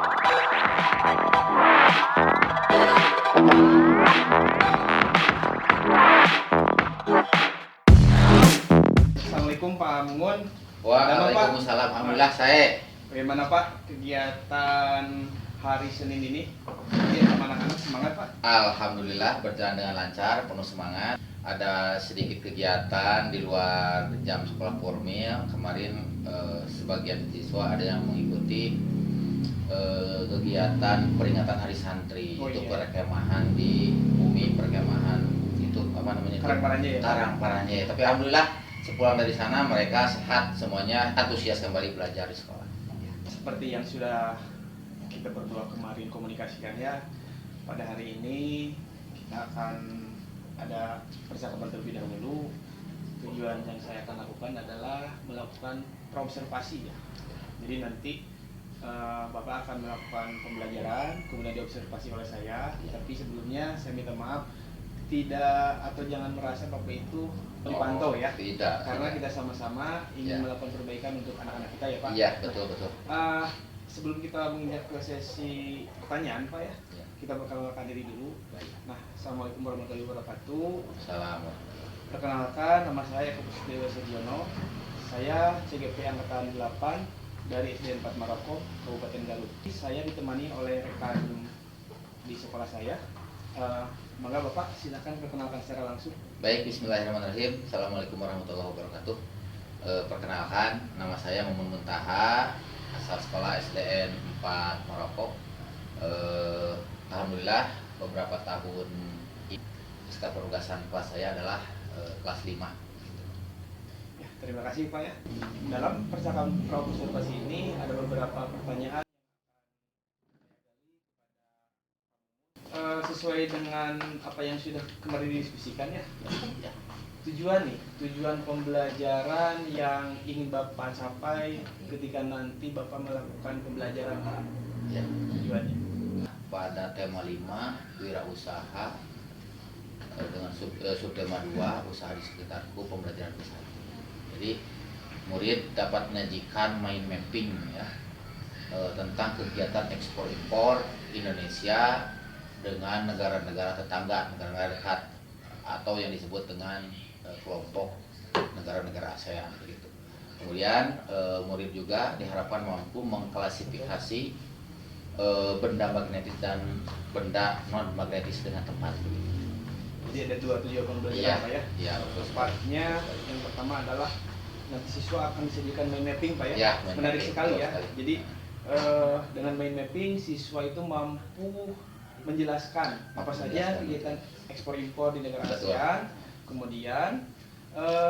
Assalamualaikum Pak Mungun. Waalaikumsalam. Alhamdulillah saya. Bagaimana Pak kegiatan hari Senin ini? Iya, sama anak-anak semangat Pak? Alhamdulillah berjalan dengan lancar, penuh semangat. Ada sedikit kegiatan di luar jam sekolah formal. Kemarin sebagian siswa ada yang mengikuti kegiatan peringatan Hari Santri. Itu perkemahan di bumi, perkemahan itu apa namanya? Karangparanje ya? Karangparanje. Tapi alhamdulillah sepulang dari sana mereka sehat semuanya, antusias kembali belajar di sekolah. Seperti yang sudah kita berdua kemarin komunikasikan ya, pada hari ini kita akan ada percakapan terlebih dahulu. Tujuan yang saya akan lakukan adalah melakukan praobservasi ya. Jadi nanti Bapak akan melakukan pembelajaran, kemudian diobservasi oleh saya. Tapi sebelumnya saya minta maaf, tidak atau jangan merasa Bapak itu dipantau ya. Tidak. Karena kita sama-sama ingin melakukan perbaikan untuk anak-anak kita ya Pak. Iya, betul. Sebelum kita menginjak ke sesi pertanyaan Pak ya, kita perkenalkan diri dulu. Nah, Assalamualaikum warahmatullahi wabarakatuh. Salam. Perkenalkan, nama saya Eko Dewa Sejiono. Saya CGP Angkatan 8 dari SD 4 Maroko, Kabupaten Garut. Saya ditemani oleh rekan di sekolah saya. Maka Bapak silakan perkenalkan secara langsung. Baik, bismillahirrahmanirrahim. Assalamualaikum warahmatullahi wabarakatuh. Perkenalkan, nama saya Mumun Muntaha, asal sekolah SDN 4 Maroko. Alhamdulillah beberapa tahun skala penugasan kelas saya adalah kelas 5. Ya, terima kasih Pak ya. Dalam percakapan praobservasi ini ada beberapa pertanyaan sesuai dengan apa yang sudah kemarin didiskusikan ya. Tujuan pembelajaran yang ingin Bapak capai ketika nanti Bapak melakukan pembelajaran Ya. tujuannya. Pada tema 5, wirausaha, dengan subtema 2, usaha di sekitarku, pembelajaran usaha. Jadi murid dapat menyajikan mind mapping ya, tentang kegiatan ekspor impor Indonesia dengan negara-negara tetangga, negara-negara dekat, atau yang disebut dengan kelompok negara-negara ASEAN begitu. Kemudian murid juga diharapkan mampu mengklasifikasi benda magnetis dan benda non magnetis dengan tepat begitu. Jadi ada dua tujuan pembelajaran Pak ya. Iya, betul. Tepatnya yang pertama adalah nanti siswa akan disajikan mind mapping Pak ya. Ya, Menarik mapping, sekali betul ya. sekali. Jadi dengan mind mapping siswa itu mampu menjelaskan apa saja kegiatan ekspor impor di negara Betul. ASEAN. Kemudian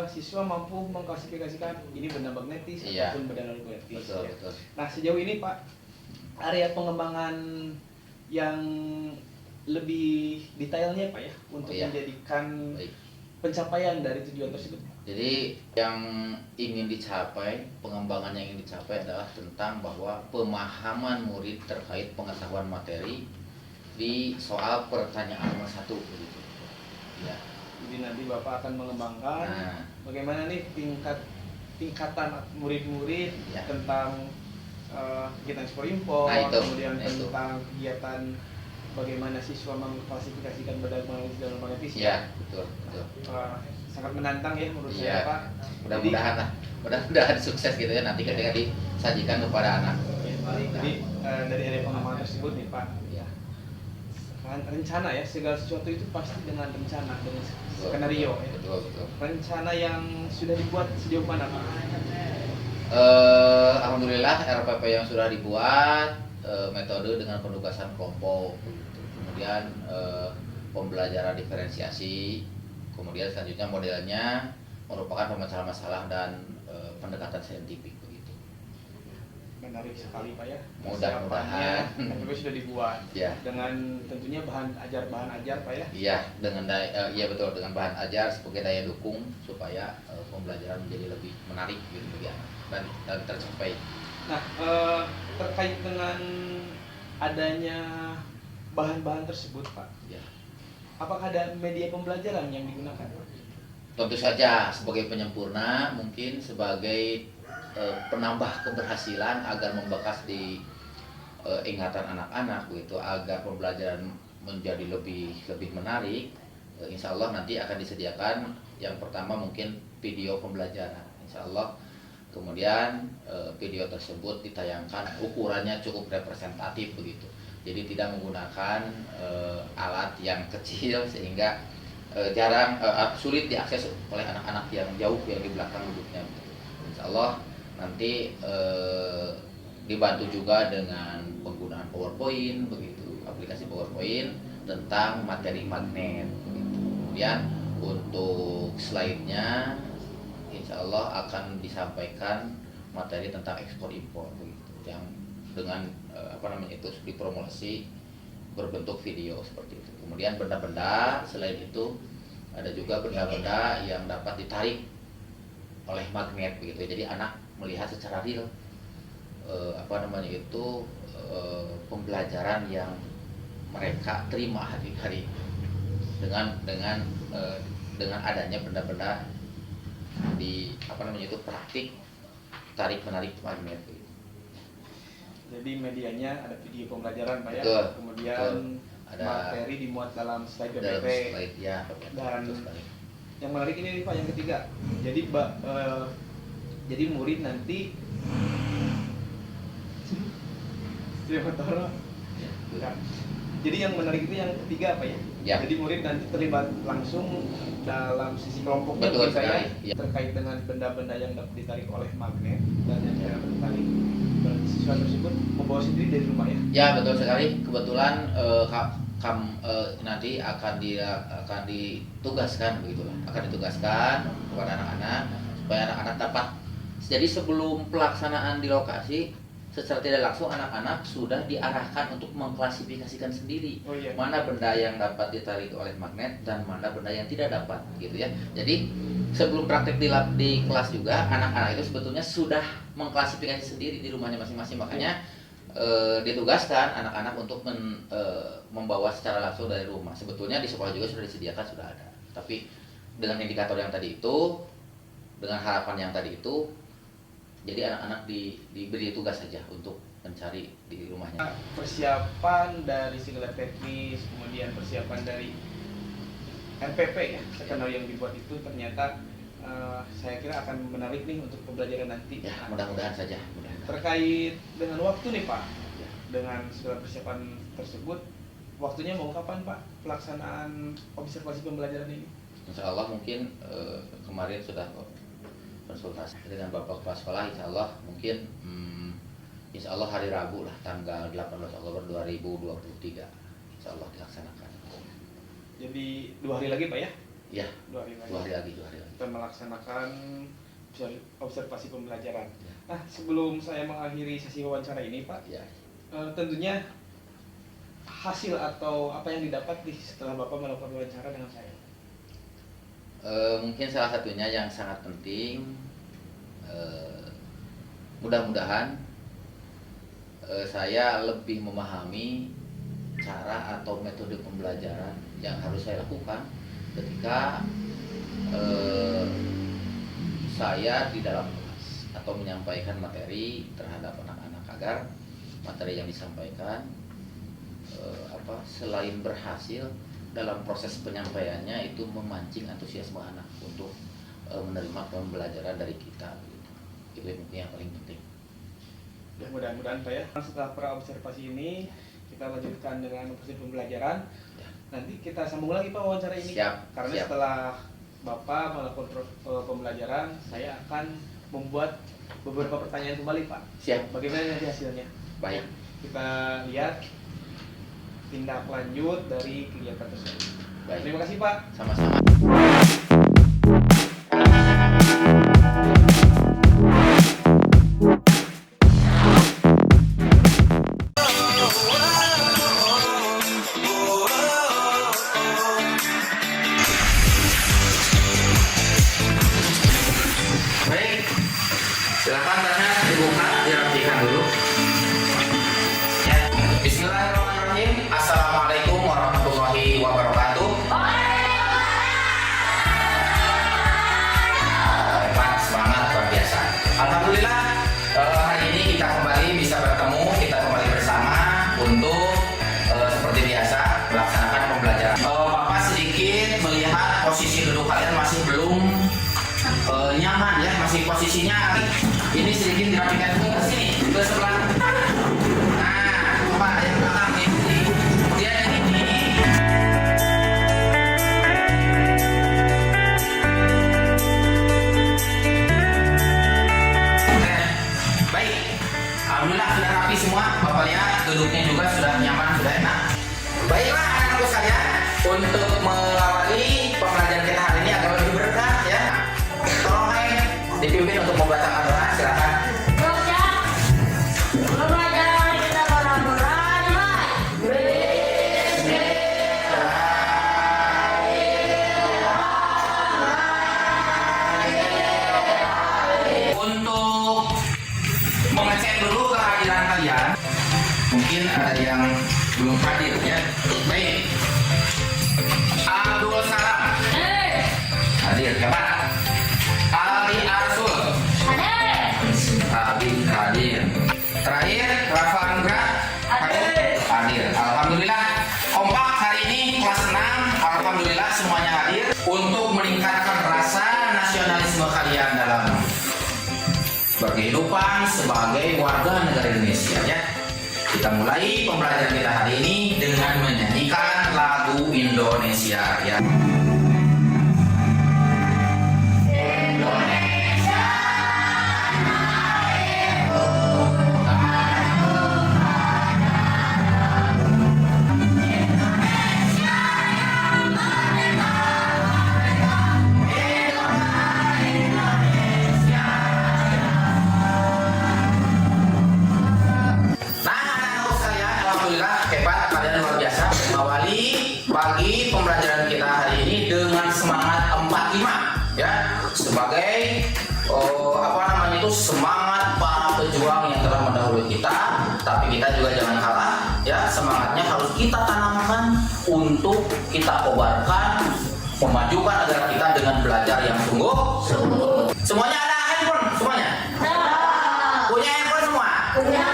siswa mampu mengklasifikasikan ini benda magnetis ataupun benda non magnetis. Betul, Ya. betul. Nah sejauh ini Pak, area pengembangan yang lebih detailnya Pak ya untuk menjadikan pencapaian dari tujuan tersebut. Jadi yang ingin dicapai, pengembangan yang ingin dicapai adalah tentang bahwa pemahaman murid terkait pengetahuan materi di soal pertanyaan nomor 1 begitu. Ya. Jadi nanti Bapak akan mengembangkan bagaimana nih tingkatan murid-murid tentang kegiatan ekspor impor, kemudian tentang kegiatan bagaimana siswa mengklasifikasikan benda magnetis dan non magnetis. Ya, betul. Sangat menantang ya menurut saya Pak. Mudah-mudahan sukses gitu ya nanti ketika disajikan kepada anak. Jadi dari area pengembangan tersebut nih Pak, rencana ya, segala sesuatu itu pasti dengan rencana, dengan skenario ya. Betul. Rencana yang sudah dibuat sejauh mana Pak? Alhamdulillah RPP yang sudah dibuat, metode dengan penugasan kelompok, kemudian pembelajaran diferensiasi, kemudian selanjutnya modelnya merupakan pemecahan masalah dan pendekatan saintifik begitu. Menarik sekali Pak ya. Mudah-mudahan RPP sudah dibuat dengan tentunya bahan ajar Pak ya. Iya, betul, dengan bahan ajar sebagai daya dukung supaya pembelajaran menjadi lebih menarik gitu ya dan tercapai. Nah, terkait dengan adanya bahan-bahan tersebut Pak, apakah ada media pembelajaran yang digunakan? Tentu saja sebagai penyempurna, mungkin sebagai penambah keberhasilan agar membekas di ingatan anak-anak begitu agar pembelajaran menjadi lebih menarik. Insya Allah nanti akan disediakan yang pertama mungkin video pembelajaran, Insya Allah. Kemudian video tersebut ditayangkan ukurannya cukup representatif begitu. Jadi tidak menggunakan alat yang kecil sehingga sulit diakses oleh anak-anak yang jauh yang di belakang duduknya. Insya Allah nanti dibantu juga dengan penggunaan PowerPoint begitu, aplikasi PowerPoint tentang materi magnet begitu. Kemudian untuk slide-nya Insya Allah akan disampaikan materi tentang ekspor impor begitu, yang dengan itu dipromosi berbentuk video seperti itu. Kemudian benda-benda selain itu ada juga benda-benda yang dapat ditarik oleh magnet begitu. Jadi anak melihat secara real pembelajaran yang mereka terima hari-hari dengan adanya benda-benda di praktik tarik menarik magnet gitu. Jadi medianya ada video pembelajaran Pak ya, Betul, kemudian ada materi dimuat dalam slide dalam PPT. slide ya, Dan yang menarik ini Pak yang ketiga. Jadi murid nanti ya. Jadi yang menarik itu yang ketiga Pak ya. Ya. Jadi murid nanti terlibat langsung dalam sisi kelompoknya Betul begitu sekali. Ya. terkait dengan benda-benda yang dapat ditarik oleh magnet dan yang tidak dapat ditarik. Berarti siswa tersebut membawa sendiri dari rumah ya. Ya betul sekali. Kebetulan nanti akan ditugaskan begitulah. Akan ditugaskan kepada anak-anak supaya anak-anak dapat. Jadi sebelum pelaksanaan di lokasi secara tidak langsung anak-anak sudah diarahkan untuk mengklasifikasikan sendiri mana benda yang dapat ditarik oleh magnet dan mana benda yang tidak dapat gitu ya. Jadi sebelum praktek di kelas juga anak-anak itu sebetulnya sudah mengklasifikasi sendiri di rumahnya masing-masing. Makanya ditugaskan anak-anak untuk membawa secara langsung dari rumah. Sebetulnya di sekolah juga sudah disediakan, sudah ada. Tapi dengan indikator yang tadi itu, dengan harapan yang tadi itu, jadi anak-anak diberi tugas saja untuk mencari di rumahnya. Persiapan dari segala teknis, kemudian persiapan dari RPP ya, skenario yang dibuat itu ternyata saya kira akan menarik nih untuk pembelajaran nanti. Ya, mudah-mudahan saja. Terkait dengan waktu nih Pak, dengan segala persiapan tersebut, waktunya mau kapan Pak pelaksanaan observasi pembelajaran ini? Insya Allah mungkin kemarin sudah konsultasi dengan Bapak Kepala Sekolah. Insya Allah mungkin Insya Allah hari Rabu lah, tanggal 18 Oktober 2023 Insya Allah dilaksanakan. Jadi 2 hari lagi Pak ya? Ya, 2 hari lagi. 2 hari lagi. Kita melaksanakan observasi pembelajaran. Ya. Nah, sebelum saya mengakhiri sesi wawancara ini Pak, Ya. Tentunya hasil atau apa yang didapat setelah Bapak melakukan wawancara dengan saya? Mungkin salah satunya yang sangat penting, mudah-mudahan saya lebih memahami cara atau metode pembelajaran yang harus saya lakukan ketika saya di dalam kelas atau menyampaikan materi terhadap anak-anak, agar materi yang disampaikan selain berhasil dalam proses penyampaiannya itu memancing antusiasme anak untuk menerima pembelajaran dari kita. Itu yang paling penting. Ya, mudah-mudahan Pak ya. Setelah pra-observasi ini kita lanjutkan dengan observasi pembelajaran. Ya. Nanti kita sambung lagi Pak wawancara ini. Siap. Karena siap. setelah Bapak melakukan pembelajaran, saya akan membuat beberapa pertanyaan kembali Pak. Siap. Bagaimana nanti hasilnya? Baik. Kita lihat tindak lanjut dari kegiatan tersebut. Baik. Terima kasih Pak. Sama-sama. Baik, silakan tasnya dibuka, dirapikan dulu. Ya. Bismillahirrahmanirrahim. Assalamualaikum warahmatullahi wabarakatuh. Pak, semangat masih posisinya ini sedikit dirapikan ke sini, ke sebelah. Nah, coba yang belakang ini. Kemudian yang ini. Baik, alhamdulillah sudah rapi semua. Bapak lihat duduknya juga sudah nyaman, sudah enak. Baiklah anak-anakku sekalian, untuk mengawali pembelajaran kita hari ini agak lebih berkah ya. Tolong dipimpin untuk membacakan doa, silakan. Untuk mengecek dulu kehadiran kalian, mungkin ada yang belum hadir ya. Baik, Abdul Salam hadir, hebat. Ali Arsul hadir. Terakhir Rafa Anggra hadir. Alhamdulillah kompak hari ini kelas 6. Alhamdulillah semuanya hadir untuk meningkatkan rasa nasionalisme kalian dalam berkehidupan sebagai warga negara Indonesia ya. Kita mulai pembelajaran kita hari ini dengan menyanyikan lagu Indonesia ya. Pagi pembelajaran kita hari ini dengan semangat 45 ya, sebagai semangat para pejuang yang telah mendahului kita. Tapi kita juga jangan kalah ya, semangatnya harus kita tanamkan untuk kita kobarkan memajukan negara kita dengan belajar yang sungguh. Semuanya ada handphone semuanya? Punya handphone semua? Punya.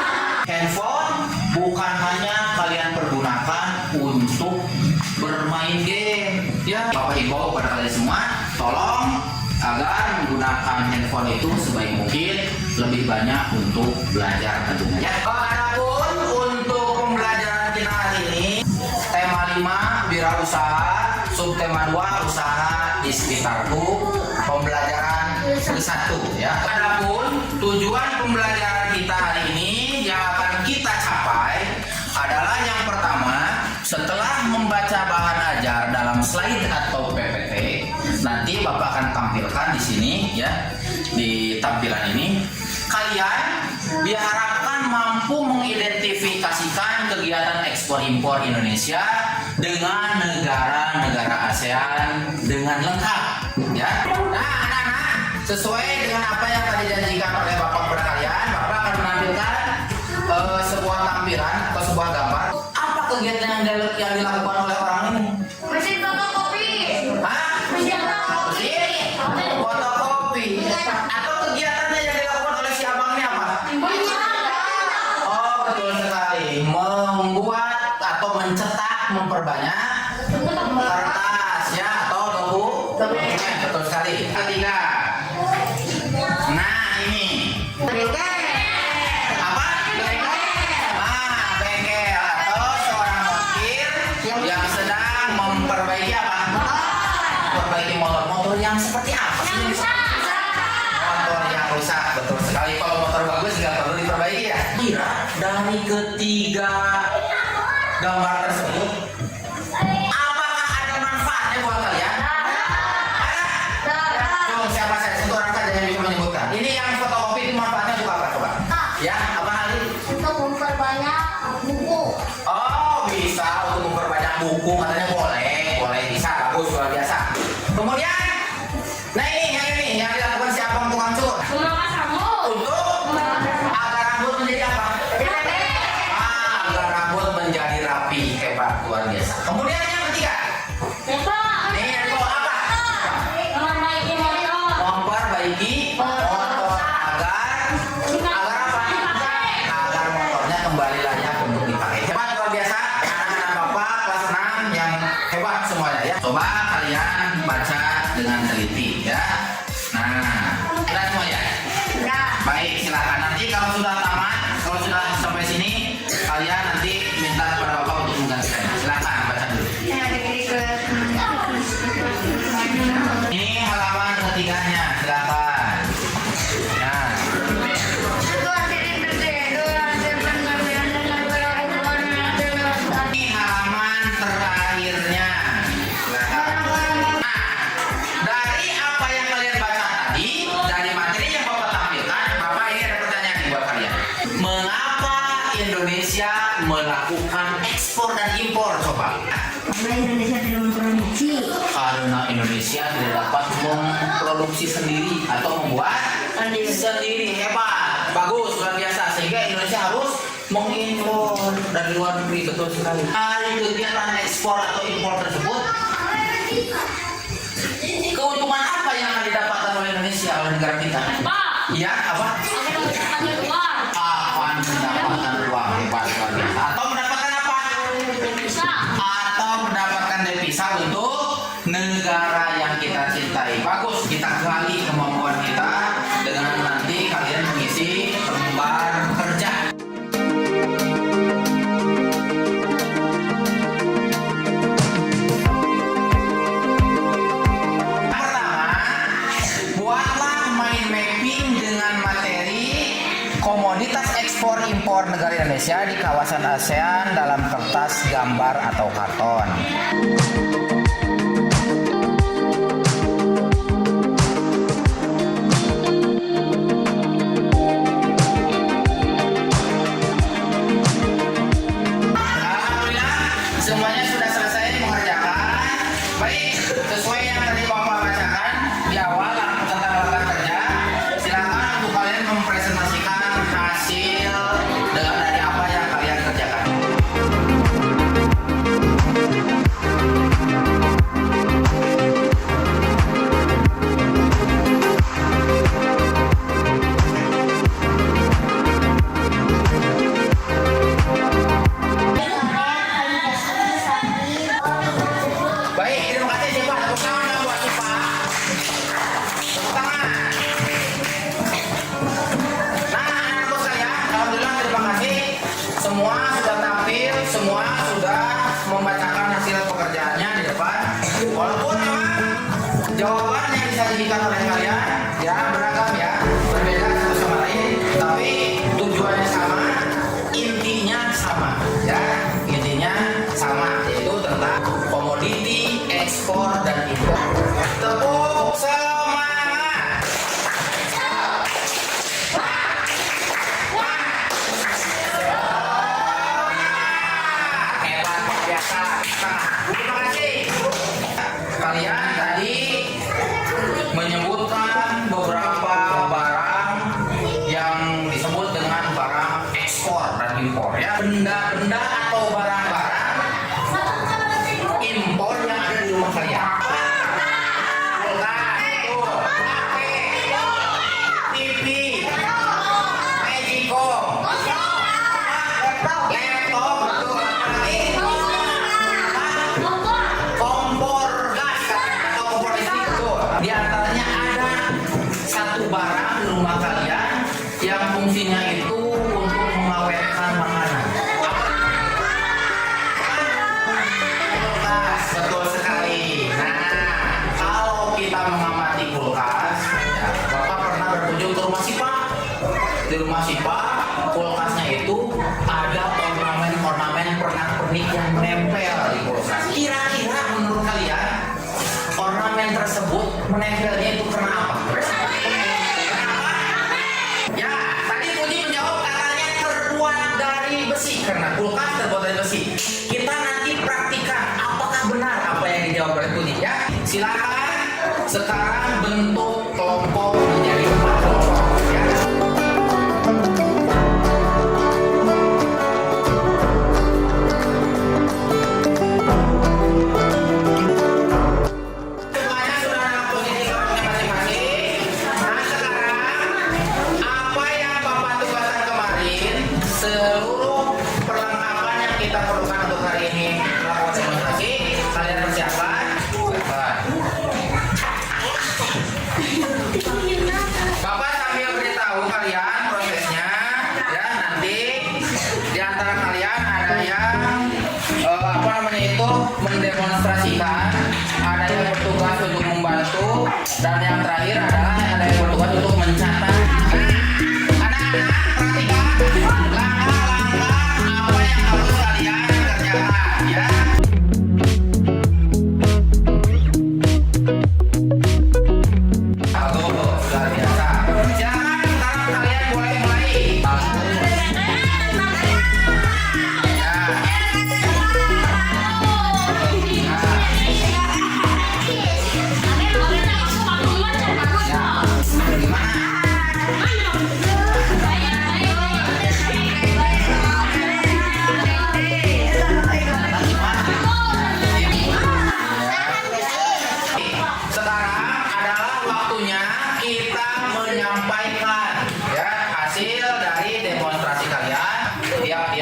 Handphone bukan hanya kalian pergunakan untuk bermain game ya. Bapak himbau kepada kalian semua, tolong agar menggunakan handphone itu sebaik mungkin, lebih banyak untuk belajar tentunya ya. Adapun untuk pembelajaran kita hari ini, tema 5 wirausaha, subtema 2 usaha di sekitarku, pembelajaran ke-1 ya. Adapun tujuan pembelajaran kita hari ini yang akan kita capai adalah yang pertama, setelah membaca bahan ajar dalam slide atau PPT, nanti Bapak akan tampilkan di sini ya, di tampilan ini. Kalian diharapkan mampu mengidentifikasikan kegiatan ekspor impor Indonesia dengan negara-negara ASEAN dengan lengkap ya. Nah, anak-anak, sesuai dengan apa yang tadi dijanjikan oleh Bapak kepada kalian, Bapak akan menampilkan sebuah tampilan atau sebuah gambar. Apa kegiatan yang dilakukan oleh orang ini? Mesin fotokopi. Hah? Mesin fotokopi. Fotokopi. Atau kegiatannya yang dilakukan oleh si abang ini apa? Oh, betul sekali. Membuat atau mencetak, memperbanyak kertas ya, atau dokumen. Betul sekali. Ketiga. Nah, ini. Apa? Bengkel atau seorang montir yang sedang memperbaiki apa? Memperbaiki motor yang seperti apa sih? Motor yang rusak, betul sekali. Kalau motor bagus nggak perlu diperbaiki ya. Kira dari ketiga gambar tersebut, apakah ada manfaatnya buat kalian? Ada. Coba siapa saja, satu orang saja yang bisa menyebutkan. Ini yang fotokopi itu manfaatnya untuk apa coba? Ya, apa Ali? Untuk memperbanyak buku. Oh, bisa untuk memperbanyak buku, katanya boleh bisa, bagus, luar biasa. Kemudian, nah ini yang dilakukan si abang tukang cukur. Memangkas rambut. Untuk agar rambut menjadi apa? Agar rambut menjadi rapi, hebat, luar biasa. Kemudian yang ketiga, Bapak. nih yang dibawa apa? Memperbaiki motor. Memperbaiki motor agar apa? Agar motornya kembali layak untuk dipakai. Hebat, luar biasa. Anak-anak Bapak kelas 6 yang hebat semuanya ya. Coba kalian baca dengan teliti ya. Nah, kita semua ya. Indonesia melakukan ekspor dan impor coba? Karena Indonesia tidak memproduksi. Karena Indonesia tidak dapat memproduksi sendiri atau membuat sendiri. Hebat, bagus, luar biasa. Sehingga Indonesia harus mengimpor dari luar negeri. Betul sekali. Dari kegiatan ekspor atau impor tersebut, keuntungan apa yang akan didapatkan oleh Indonesia, oleh negara kita? Iya, apa? Akan mendapatkan uang, hebat, luar biasa. Atau mendapatkan apa? Atau mendapatkan devisa untuk negara yang kita cintai. Bagus, kita gali kemampuan kita dengan nanti kalian mengisi lembar kerja. Pertama, buatlah mind mapping dengan materi komoditas ekspor impor negara Indonesia di kawasan ASEAN dalam kertas, gambar, atau karton. Alhamdulillah, semuanya sudah selesai mengerjakan. Baik, sesuai yang tadi Bapak bacakan di awal tentang latar kerja, silakan untuk kalian mempresentasikan hasil dari apa yang kalian kerjakan. Baik, terima kasih Siapa. Tepuk tangan yang buat Siapa. Tepuk tangan. Nah, anak-anak saya, alhamdulillah terima kasih. Semua sudah tampil, semua sudah membacakan hasil pekerjaannya di depan. Walaupun memang jawaban yang disajikan oleh kalian ya beragam ya, berbeda satu sama lain, tapi tujuannya sama, intinya sama ya, intinya sama, yaitu tentang komoditi ekspor dan impor. Tepuk semangat. Hebat, luar biasa. Terima kasih. Kalian tadi menyebutkan beberapa barang yang disebut dengan barang ekspor dan impor ya, benda-benda atau barang-barang impor yang ada di rumah kalian. Kulkas, betul. HP, TV, Magicom, laptop, betul. Kompor gas atau kompor listrik, betul. Di antaranya ada satu barang di rumah kalian yang fungsinya itu untuk mengawetkan makanan. Kulkas, betul sekali. Nah, kalau kita mengamati kulkas, ya, Bapak pernah berkunjung ke rumah Sipa. Di rumah Sipa, kulkasnya itu ada ornamen-ornamen pernak-pernik yang menempel di kulkas. Kira-kira menurut kalian, ornamen tersebut menempelnya itu kenapa? Kenapa? Ya, tadi Puji menjawab katanya terbuat dari besi, karena kulkas terbuat dari besi. Kita nanti praktikan apakah benar apa yang dijawab oleh Puji ya. Silakan sekarang bentuk kelompok menjadi 4 kelompok ya. Semuanya sudah dalam posisi kelompoknya masing-masing. Nah, sekarang apa yang Bapak tugaskan kemarin, seluruh perlengkapan yang kita perlukan untuk hari ini melakukan demonstrasi, kalian persiapkan. Bapak sambil beritahu kalian prosesnya ya, nanti di antara kalian ada yang mendemonstrasikan, ada yang bertugas untuk membantu, dan yang terakhir adalah ada yang bertugas untuk mencatat. Anak-anak perhatikan langkah-langkah apa yang harus kalian kerjakan ya. Luar biasa. Silakan sekarang kalian boleh mulai.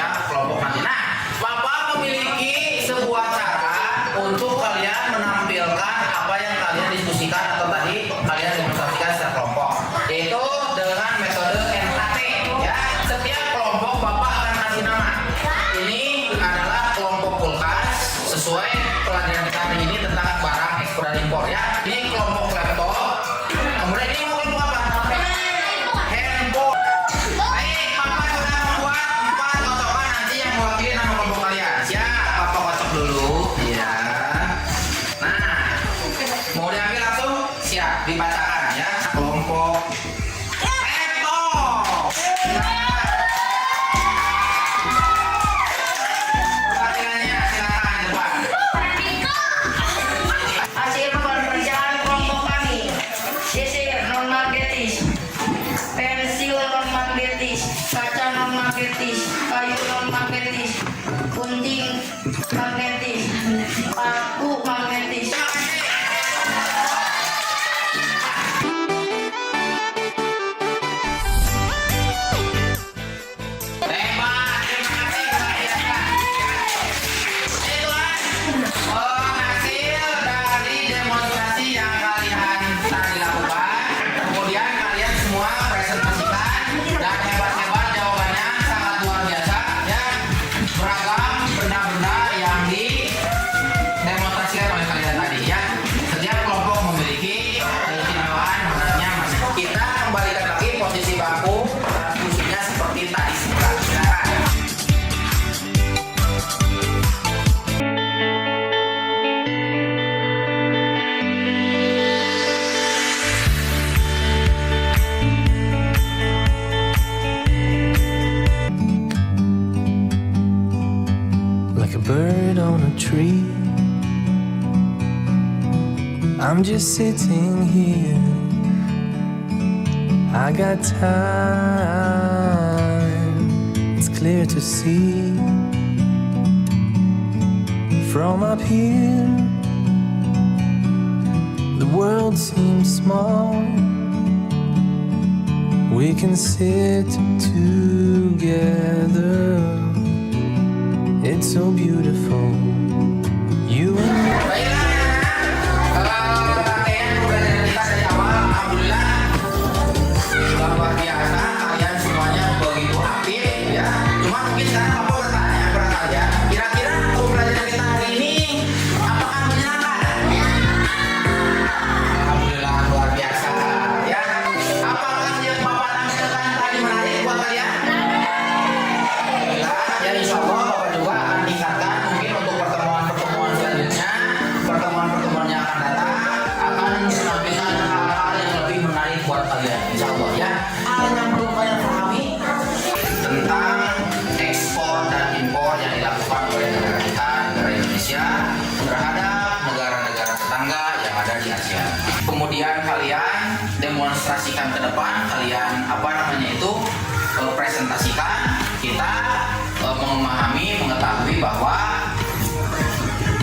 setiap kelompok nanti. Nah, Bapak memiliki sebuah cara untuk kalian menampilkan apa yang kalian diskusikan atau tadi kalian demonstrasikan secara kelompok, yaitu dengan metode NKT. Ya, setiap kelompok Bapak akan kasih nama. Ini adalah kelompok kulkas sesuai pelajaran kita hari ini tentang barang ekspor dan impor ya. Ini kelompok laptop. Kemudian ini mau kelompok apa? Handphone. Baik, Bapak sudah membuat 4 kocokan nanti yang mewakili nama kelompok kalian. Siap, Bapak kocok dulu. Ya. Nah, mau diambil langsung? Siap, dibacakan ya. Kelompok laptop. Perwakilannya silakan depan. Hasil pekerjaan kelompok kami: sisir non magnetis, pensil non magnetis, kaca non magnetis, kayu non magnetis, gunting magnetis, paku magnetis. Hasil dari demonstrasi yang kalian tadi lakukan, kemudian kalian semua presentasikan dan hebat-hebat jawabannya sangat luar biasa ya, beragam benda-benda yang didemonstrasikan oleh kalian tadi ya. Setiap kelompok memiliki keistimewaan menariknya masing. Kita kembalikan lagi posisi bangku fungsinya seperti tadi. Silakan. Like a bird on a tree, I'm just sitting here. I got time, it's clear to see. From up here, the world seems small. We can sit together. It's so beautiful. You and me. Baiklah, rangkaian pembelajaran kita dari awal, alhamdulillah sudah luar biasa. Kalian semuanya begitu aktif ya. Cuma mungkin sekarang Bapak bertanya kepada kalian, kira-kira pembelajaran kita hari ini apakah menyenangkan? Alhamdulillah luar biasa ya. Apakah yang Bapak tampilkan tadi menarik buat kalian? Alhamdulillah ya, insya Allah Bapak juga akan tingkatkan mungkin untuk pertemuan-pertemuan selanjutnya, pertemuan-pertemuan yang akan datang akan menampilkan hal-hal yang lebih menarik buat kalian, insya Allah ya. Hal yang belum kalian pahami tentang ekspor dan impor yang dilakukan oleh negara kita, negara Indonesia terhadap negara-negara tetangga yang ada di Asia. Kemudian kalian demonstrasikan ke depan, kalian presentasikan, kita memahami, mengetahui bahwa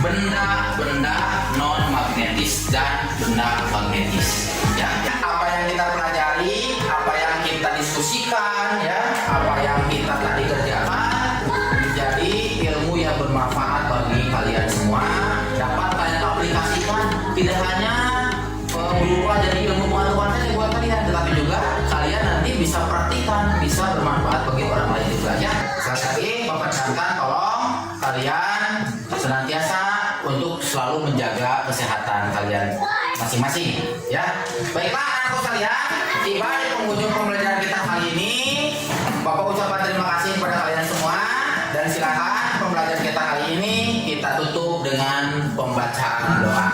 benda-benda non magnetis dan benda magnetis. Ya, apa yang kita pelajari, apa yang kita diskusikan, ya, apa yang kita tadi kerjakan menjadi ilmu yang bermanfaat bagi kalian semua. Dapat kalian aplikasikan tidak hanya berupa jadi ilmu pengetahuan saja buat kalian, tetapi juga kalian nanti bisa praktikan, bisa bermanfaat bagi orang lain juga ya. Sekali lagi Bapak tekankan, tolong kalian senantiasa untuk selalu menjaga kesehatan kalian masing-masing ya. Baiklah anak-anakku sekalian, tiba di penghujung pembelajaran kita kali ini. Bapak ucapkan terima kasih kepada kalian semua dan silakan pembelajaran kita kali ini kita tutup dengan pembacaan doa.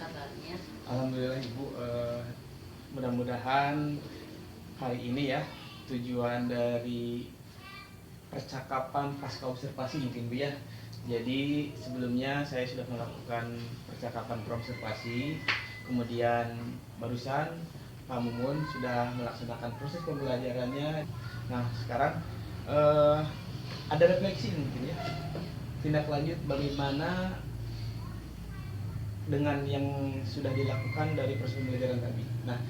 kabarnya? Alhamdulillah Ibu, mudah-mudahan hari ini ya tujuan dari percakapan pasca observasi mungkin Bu ya. Jadi sebelumnya saya sudah melakukan percakapan praobservasi, kemudian barusan Pak Mumun sudah melaksanakan proses pembelajarannya. Nah sekarang ada refleksi mungkin ya, tindak lanjut bagaimana dengan yang sudah dilakukan dari proses pembelajaran tadi. Nah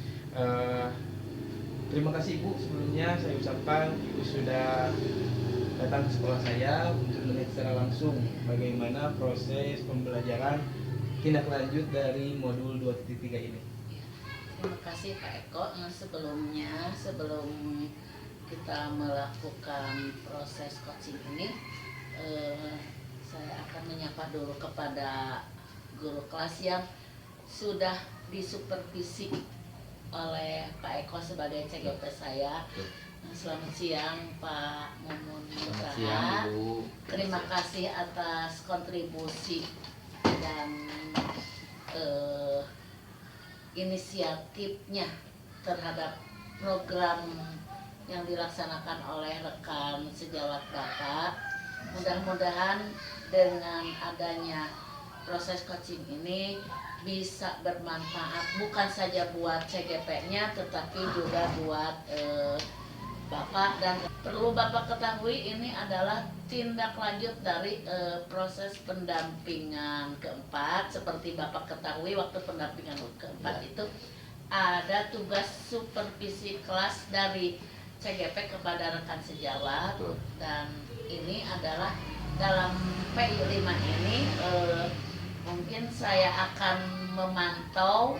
terima kasih Ibu, sebelumnya saya ucapkan Ibu sudah datang ke sekolah saya untuk melihat secara langsung bagaimana proses pembelajaran tindak lanjut dari modul 2.3 ini. Terima kasih Pak Eko. Sebelumnya, sebelum kita melakukan proses coaching ini, saya akan menyapa dulu kepada guru kelas yang sudah disupervisi oleh Pak Eko sebagai CGP saya. Selamat siang Pak Mumun Selamat Nugraha. siang Bu. Terima kasih atas kontribusi dan inisiatifnya terhadap program yang dilaksanakan oleh rekan sejawat Bapak. Mudah-mudahan dengan adanya proses coaching ini bisa bermanfaat bukan saja buat CGP-nya tetapi juga buat Bapak, dan perlu Bapak ketahui ini adalah tindak lanjut dari proses pendampingan keempat. Seperti Bapak ketahui waktu pendampingan keempat itu ada tugas supervisi kelas dari CGP kepada rekan sejawat. Dan ini adalah dalam PI 5 ini mungkin saya akan memantau,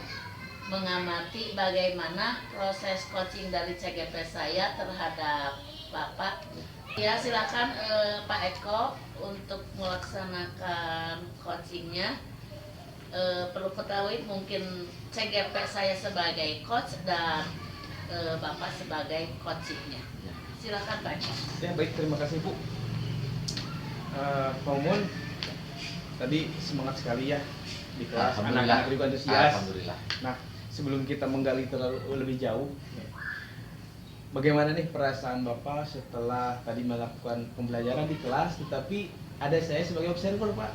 mengamati bagaimana proses coaching dari CGP saya terhadap Bapak. Ya silakan Pak Eko untuk melaksanakan coachingnya. Perlu ketahui mungkin CGP saya sebagai coach dan Bapak sebagai coachingnya. Silakan Pak Eko. Ya baik, terima kasih Bu. Pak Mumun tadi semangat sekali ya di kelas, anak-anak juga antusias. Alhamdulillah. Nah sebelum kita menggali terlalu lebih jauh, bagaimana nih perasaan Bapak setelah tadi melakukan pembelajaran di kelas, tetapi ada saya sebagai observer Pak?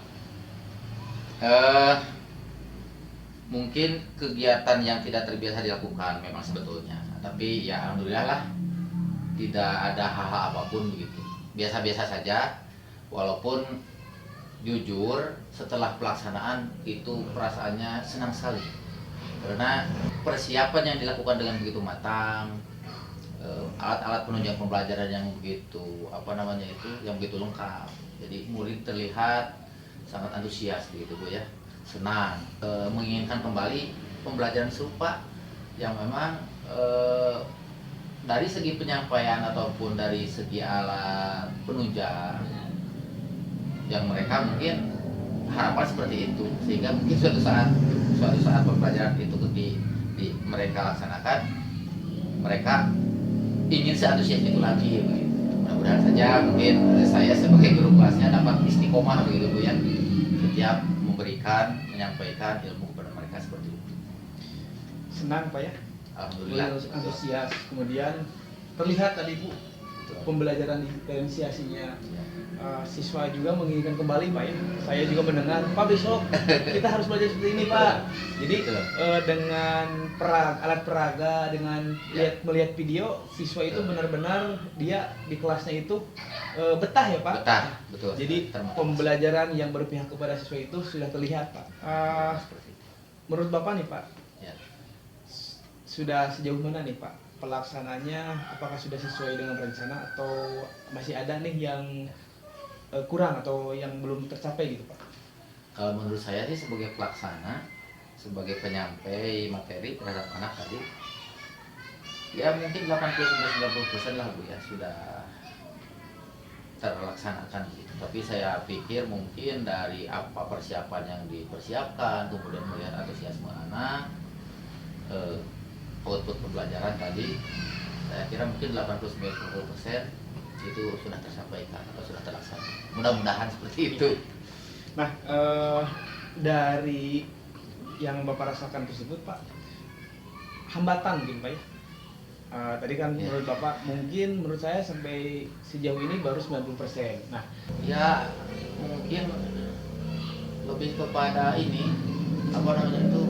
Mungkin kegiatan yang tidak terbiasa dilakukan memang sebetulnya, tapi ya alhamdulillah lah tidak ada hal-hal apapun begitu, biasa-biasa saja. Walaupun jujur setelah pelaksanaan itu perasaannya senang sekali karena persiapan yang dilakukan dengan begitu matang, alat-alat penunjang pembelajaran yang begitu yang begitu lengkap. Jadi murid terlihat sangat antusias begitu Bu ya, senang, menginginkan kembali pembelajaran serupa yang memang dari segi penyampaian ataupun dari segi alat penunjang yang mereka mungkin harapan seperti itu, sehingga mungkin suatu saat pembelajaran itu mereka laksanakan, mereka ingin seantusias itu lagi begitu. Mudah-mudahan saja mungkin saya sebagai guru kelasnya dapat istiqomah begitu Bu ya, setiap memberikan, menyampaikan ilmu kepada mereka seperti itu. Senang Pak ya? Alhamdulillah. Antusias, kemudian terlihat tadi Bu pembelajaran diferensiasinya. Siswa juga menginginkan kembali Pak ya. Saya juga mendengar Pak besok kita harus belajar seperti ini Pak. Jadi dengan alat peraga, dengan melihat video, siswa itu benar-benar dia di kelasnya itu betah ya Pak. Betah, betul. Jadi pembelajaran yang berpihak kepada siswa itu sudah terlihat Pak. Menurut Bapak nih Pak, sudah sejauh mana nih Pak pelaksananya? Apakah sudah sesuai dengan rencana atau masih ada nih yang kurang atau yang belum tercapai gitu Pak? Kalau menurut saya sih sebagai pelaksana, sebagai penyampai materi terhadap anak tadi, ya mungkin 80-90% lah Bu ya sudah terlaksanakan gitu. Tapi saya pikir mungkin dari apa persiapan yang dipersiapkan, kemudian melihat antusiasme anak, output pembelajaran tadi, saya kira mungkin 80-90% itu sudah tersampaikan atau sudah terlaksana. Mudah-mudahan seperti itu. Nah, dari yang Bapak rasakan tersebut Pak, hambatan mungkin Pak ya? Tadi kan menurut Bapak, mungkin menurut saya sampai sejauh ini baru 90%. Nah, Ya mungkin lebih kepada ini apa namanya itu,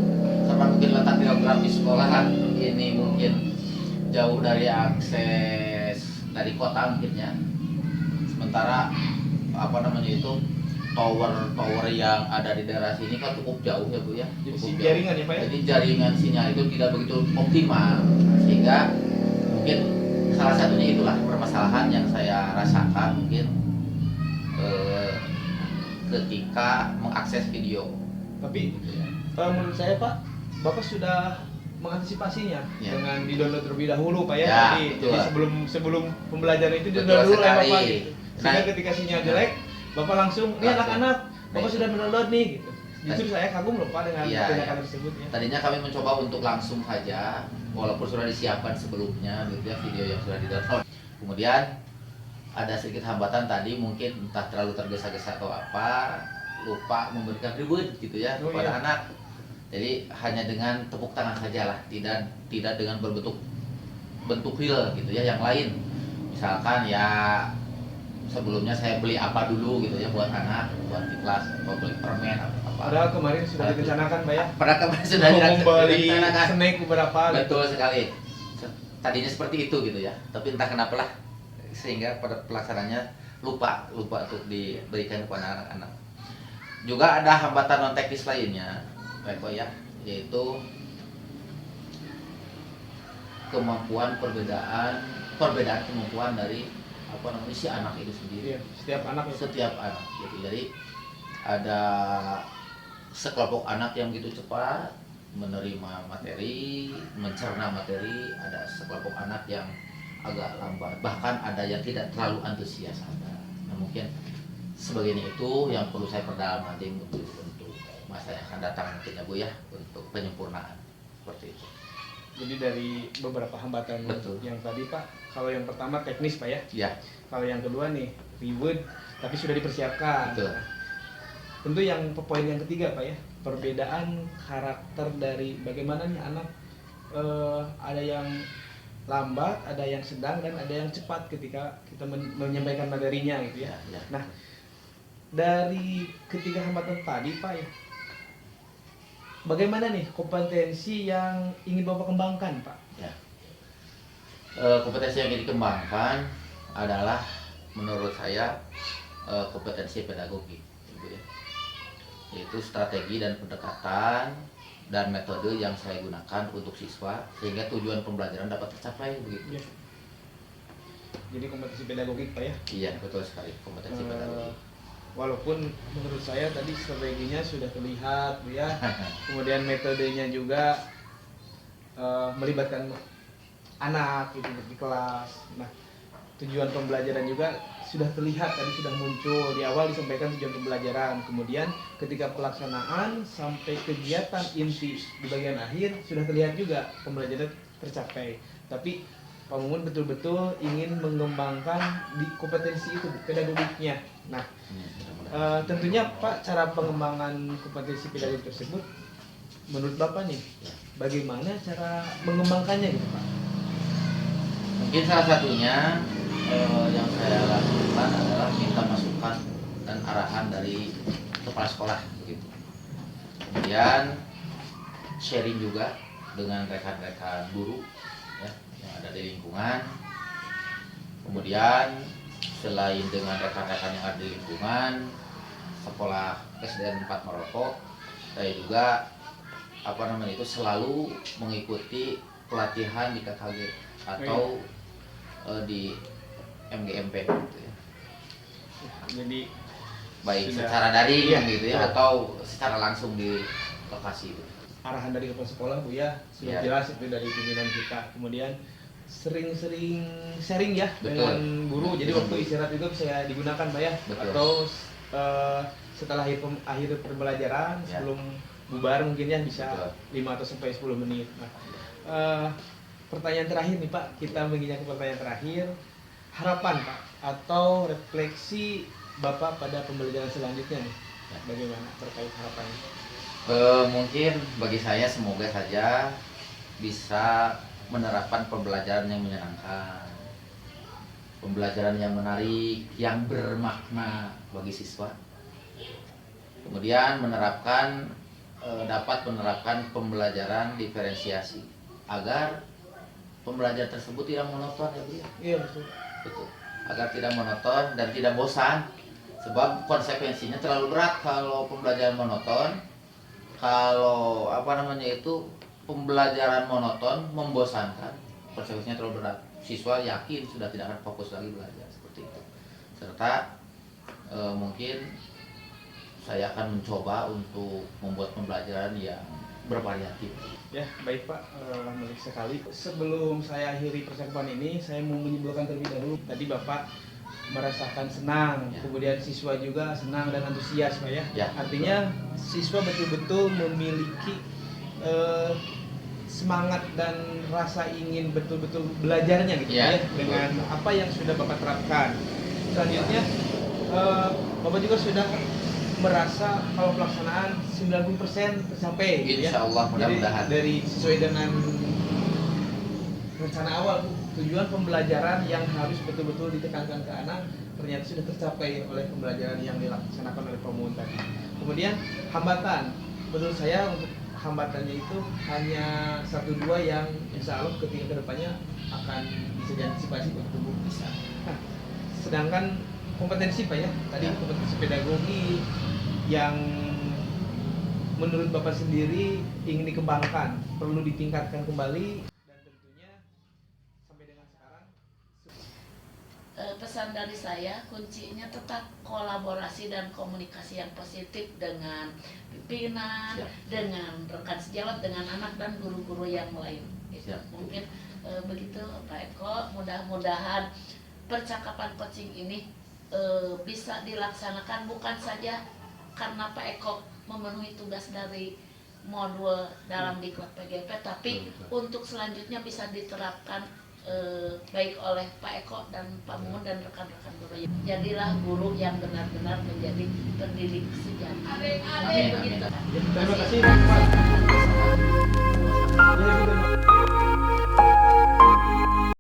karena mungkin letak geografis sekolah ini mungkin jauh dari akses dari kota mungkinnya. Sementara apa namanya itu tower yang ada di daerah sini kan cukup jauh ya Bu ya. jadi Cukup jauh. jaringan ya Pak ya? Jadi jaringan sinyal itu tidak begitu optimal, sehingga mungkin salah satunya itulah permasalahan yang saya rasakan mungkin ketika mengakses video. Tapi menurut saya Pak, Bapak sudah mengantisipasinya Ya. dengan di-download terlebih dahulu Pak ya. Ya, Jadi betul. sebelum pembelajaran itu Betul di-download dulu ya sekali. Bapak gitu. Sehingga Nah, ketika sinyal jelek, Bapak langsung, "Ini Langsung. anak-anak, Bapak Nah, sudah mendownload nih." Gitu. Justru saya kagum loh Pak dengan Iya, tindakan iya. tersebut ya. Tadinya kami mencoba untuk langsung saja, walaupun sudah disiapkan sebelumnya gitu ya, video yang sudah di-download. Kemudian ada sedikit hambatan tadi, mungkin entah terlalu tergesa-gesa atau apa, lupa memberikan reward gitu ya Oh, kepada iya. anak. Jadi hanya dengan tepuk tangan saja lah, tidak dengan bentuk real gitu ya, yang lain. Misalkan ya sebelumnya saya beli apa dulu gitu ya buat anak, buat di kelas, atau beli permen atau apa. Padahal kemarin sudah direncanakan Pak ya. Pada kemarin sudah Mau membeli direncanakan. snack beberapa gitu. Betul sekali. Tadinya seperti itu gitu ya, tapi entah kenapa lah sehingga pada pelaksananya lupa untuk diberikan kepada anak-anak. Juga ada hambatan non teknis lainnya, Eko ya, yaitu perbedaan kemampuan dari apa namanya si anak itu sendiri. Iya, setiap anak ya. Setiap anak gitu. Jadi ada sekelompok anak yang begitu cepat menerima materi, mencerna materi, ada sekelompok anak yang agak lambat, bahkan ada yang tidak terlalu antusias ada. Nah, mungkin sebagainya itu yang perlu saya perdalam nanti untuk masa yang akan datang mungkin ya Bu ya, untuk penyempurnaan seperti itu. Jadi dari beberapa hambatan Betul. yang tadi Pak, kalau yang pertama teknis Pak ya. Ya, Kalau yang kedua nih reward, tapi sudah dipersiapkan. betul. Tentu yang poin yang ketiga Pak ya, perbedaan karakter dari bagaimana nih anak, ada yang lambat, ada yang sedang, dan ada yang cepat ketika kita menyampaikan materinya gitu ya. Ya, ya. Nah, dari ketiga hambatan tadi Pak ya, bagaimana nih kompetensi yang ingin Bapak kembangkan Pak? Ya. Kompetensi yang ingin dikembangkan adalah menurut saya kompetensi pedagogik, gitu ya. Yaitu strategi dan pendekatan dan metode yang saya gunakan untuk siswa sehingga tujuan pembelajaran dapat tercapai begitu. Ya. Jadi kompetensi pedagogik Pak ya. Iya, betul sekali, kompetensi pedagogik. Walaupun menurut saya tadi strateginya sudah terlihat Bu ya. Kemudian metodenya juga melibatkan anak gitu di kelas. Nah, tujuan pembelajaran juga sudah terlihat, tadi sudah muncul di awal disampaikan tujuan pembelajaran. Kemudian ketika pelaksanaan sampai kegiatan inti di bagian akhir sudah terlihat juga pembelajaran tercapai. Tapi Pak Mumun betul-betul ingin mengembangkan di kompetensi itu pedagogiknya. Nah, tentunya Pak, cara pengembangan kompetensi pedagogik tersebut menurut Bapak nih bagaimana cara mengembangkannya gitu Pak? Mungkin salah satunya yang saya lakukan adalah minta masukan dan arahan dari kepala sekolah begitu. Kemudian sharing juga dengan rekan-rekan guru ya, yang ada di lingkungan. Kemudian selain dengan rekan-rekan yang ada di lingkungan sekolah SDN 4 Maroko, saya juga selalu mengikuti pelatihan di KKG atau di MGMP gitu ya. Jadi Baik sudah- secara daring iya, gitu ya, betul. atau secara langsung di lokasi itu. arahan dari kepala sekolah Bu ya sudah Ya. jelas itu dari pimpinan kita. Kemudian sering-sering sharing ya Betul. dengan guru. Jadi Dengan waktu guru. istirahat juga bisa digunakan Pak ya. Betul. Atau setelah akhir pembelajaran Ya. sebelum bubar mungkin ya bisa Betul. 5 atau sampai 10 menit. Nah, pertanyaan terakhir nih Pak, kita menginjak ke pertanyaan terakhir. Harapan Pak atau refleksi Bapak pada pembelajaran selanjutnya nih. Ya. Bagaimana terkait harapannya? Mungkin bagi saya semoga saja bisa menerapkan pembelajaran yang menyenangkan, pembelajaran yang menarik, yang bermakna bagi siswa. Kemudian dapat menerapkan pembelajaran diferensiasi agar pembelajaran tersebut tidak monoton ya Bu ya. Iya betul. Betul. Agar tidak monoton dan tidak bosan. Sebab konsekuensinya terlalu berat kalau pembelajaran monoton. Kalau pembelajaran monoton membosankan, konsekuensinya terlalu berat. Siswa yakin sudah tidak akan fokus lagi belajar seperti itu. Serta mungkin saya akan mencoba untuk membuat pembelajaran yang bervariatif. Ya, baik Pak, menarik sekali. Sebelum saya akhiri percakapan ini, saya mau menyimpulkan terlebih dahulu. Tadi Bapak merasakan senang, Ya. kemudian siswa juga senang dan antusias Pak ya. Ya. Artinya siswa betul-betul memiliki semangat dan rasa ingin betul-betul belajarnya gitu Ya, ya, betul. dengan apa yang sudah Bapak terapkan. Selanjutnya Bapak juga sudah merasa kalau pelaksanaan 90% tercapai gitu ya. Insya Allah, mudah-mudahan. Jadi dari sesuai dengan rencana awal Bu, tujuan pembelajaran yang harus betul-betul ditekankan ke anak ternyata sudah tercapai oleh pembelajaran yang dilaksanakan oleh Pemun tadi. Kemudian hambatan, menurut saya untuk hambatannya itu hanya 1-2 yang insya Allah ketika kedepannya akan bisa diantisipasi untuk tumbuh bisa. Nah, sedangkan kompetensi Pak ya, tadi Ya. kompetensi pedagogi yang menurut Bapak sendiri ingin dikembangkan, perlu ditingkatkan kembali dan tentunya sampai dengan sekarang Pesan dari saya, kuncinya tetap kolaborasi dan komunikasi yang positif dengan pimpinan, Siap. dengan rekan sejawat, dengan anak dan guru-guru yang lain. Gitu. Siap. Mungkin begitu Pak Eko, mudah-mudahan percakapan coaching ini bisa dilaksanakan bukan saja karena Pak Eko memenuhi tugas dari modul dalam diklat PGP, tapi Betul. untuk selanjutnya bisa diterapkan baik oleh Pak Eko dan Pak Mumun dan rekan-rekan guru. Jadilah guru yang benar-benar menjadi pendidik sejati. Amin, amin. Begitu. terima kasih Pak. Ya, gitu.